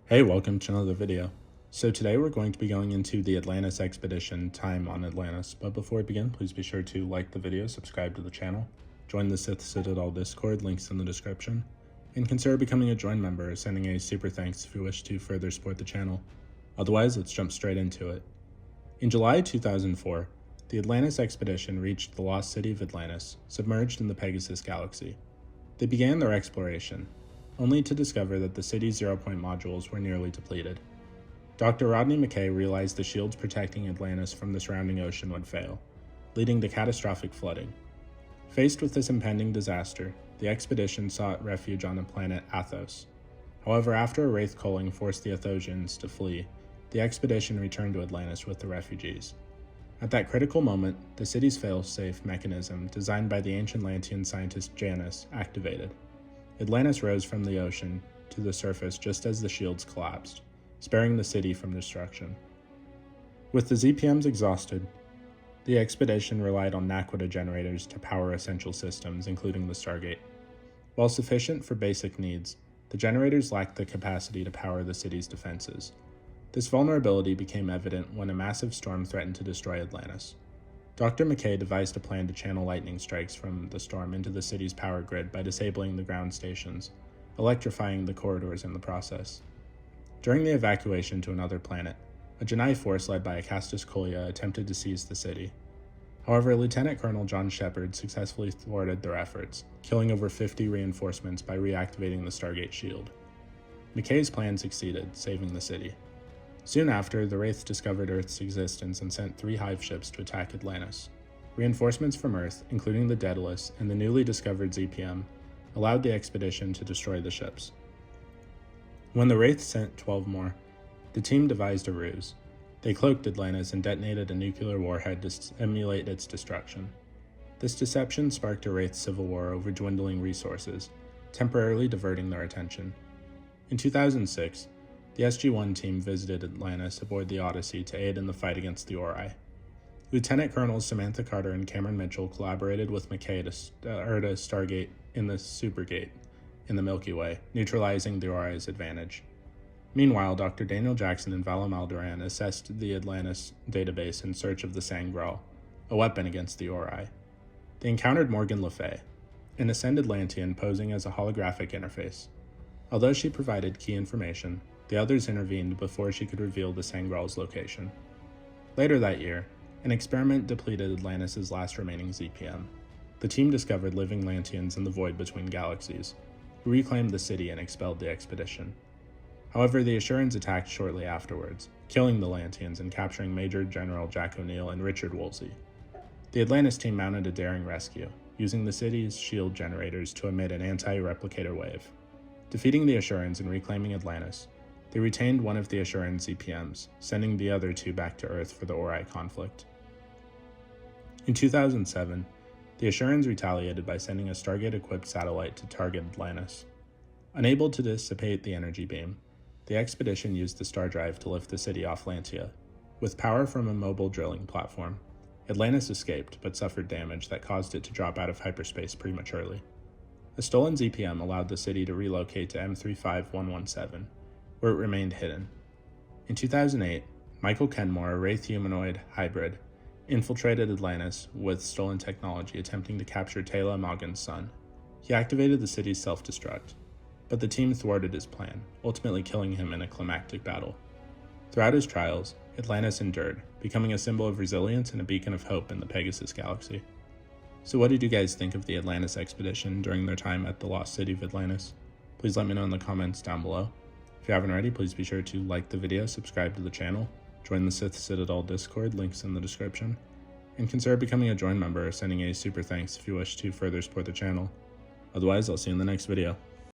Hey, welcome to another video. So today we're going to be going into the Atlantis expedition time on Atlantis, but before we begin, please be sure to like the video, subscribe to the channel, join the Sith Citadel Discord, links in the description, and consider becoming a join member or sending a super thanks if you wish to further support the channel. Otherwise, let's jump straight into it. In July 2004, the Atlantis expedition reached the lost city of Atlantis, submerged in the Pegasus galaxy. They began their exploration, only to discover that the city's zero-point modules were nearly depleted. Dr. Rodney McKay realized the shields protecting Atlantis from the surrounding ocean would fail, leading to catastrophic flooding. Faced with this impending disaster, the expedition sought refuge on the planet Athos. However, after a wraith culling forced the Athosians to flee, the expedition returned to Atlantis with the refugees. At that critical moment, the city's fail-safe mechanism, designed by the ancient Atlantean scientist Janus, activated. Atlantis rose from the ocean to the surface just as the shields collapsed, sparing the city from destruction. With the ZPMs exhausted, the expedition relied on naquadah generators to power essential systems, including the Stargate. While sufficient for basic needs, the generators lacked the capacity to power the city's defenses. This vulnerability became evident when a massive storm threatened to destroy Atlantis. Dr. McKay devised a plan to channel lightning strikes from the storm into the city's power grid by disabling the ground stations, electrifying the corridors in the process. During the evacuation to another planet, a Janai force led by Acastus Colia attempted to seize the city. However, Lieutenant Colonel John Shepard successfully thwarted their efforts, killing over 50 reinforcements by reactivating the Stargate shield. McKay's plan succeeded, saving the city. Soon after, the Wraiths discovered Earth's existence and sent 3 hive ships to attack Atlantis. Reinforcements from Earth, including the Daedalus and the newly discovered ZPM, allowed the expedition to destroy the ships. When the Wraiths sent 12 more, the team devised a ruse. They cloaked Atlantis and detonated a nuclear warhead to simulate its destruction. This deception sparked a Wraith civil war over dwindling resources, temporarily diverting their attention. In 2006, the SG-1 team visited Atlantis aboard the Odyssey to aid in the fight against the Ori. Lieutenant Colonels Samantha Carter and Cameron Mitchell collaborated with McKay to start a Stargate in the Supergate in the Milky Way, neutralizing the Ori's advantage. Meanwhile, Dr. Daniel Jackson and Vala Maldoran assessed the Atlantis database in search of the Sangral, a weapon against the Ori. They encountered Morgan Le Fay, an ascended Lantean posing as a holographic interface. Although she provided key information, the others intervened before she could reveal the Sangral's location. Later that year, an experiment depleted Atlantis' last remaining ZPM. The team discovered living Lanteans in the void between galaxies, who reclaimed the city and expelled the expedition. However, the Assurans attacked shortly afterwards, killing the Lanteans and capturing Major General Jack O'Neill and Richard Woolsey. The Atlantis team mounted a daring rescue, using the city's shield generators to emit an anti-replicator wave. Defeating the Assurans and reclaiming Atlantis, they retained one of the Assuran ZPMs, sending the other 2 back to Earth for the Ori conflict. In 2007, the Assurans retaliated by sending a Stargate-equipped satellite to target Atlantis. Unable to dissipate the energy beam, the expedition used the star drive to lift the city off Lantia. With power from a mobile drilling platform, Atlantis escaped but suffered damage that caused it to drop out of hyperspace prematurely. A stolen ZPM allowed the city to relocate to M35117, where it remained hidden. In 2008, Michael Kenmore, a Wraith humanoid hybrid, infiltrated Atlantis with stolen technology, attempting to capture Taylor Magan's son. He activated the city's self-destruct, but the team thwarted his plan, ultimately killing him in a climactic battle. Throughout his trials, Atlantis endured, becoming a symbol of resilience and a beacon of hope in the Pegasus galaxy. So what did you guys think of the Atlantis expedition during their time at the lost city of Atlantis? Please let me know in the comments down below. If you haven't already, please be sure to like the video, subscribe to the channel, join the Sith Citadel Discord, links in the description, and consider becoming a join member or sending a super thanks if you wish to further support the channel. Otherwise, I'll see you in the next video.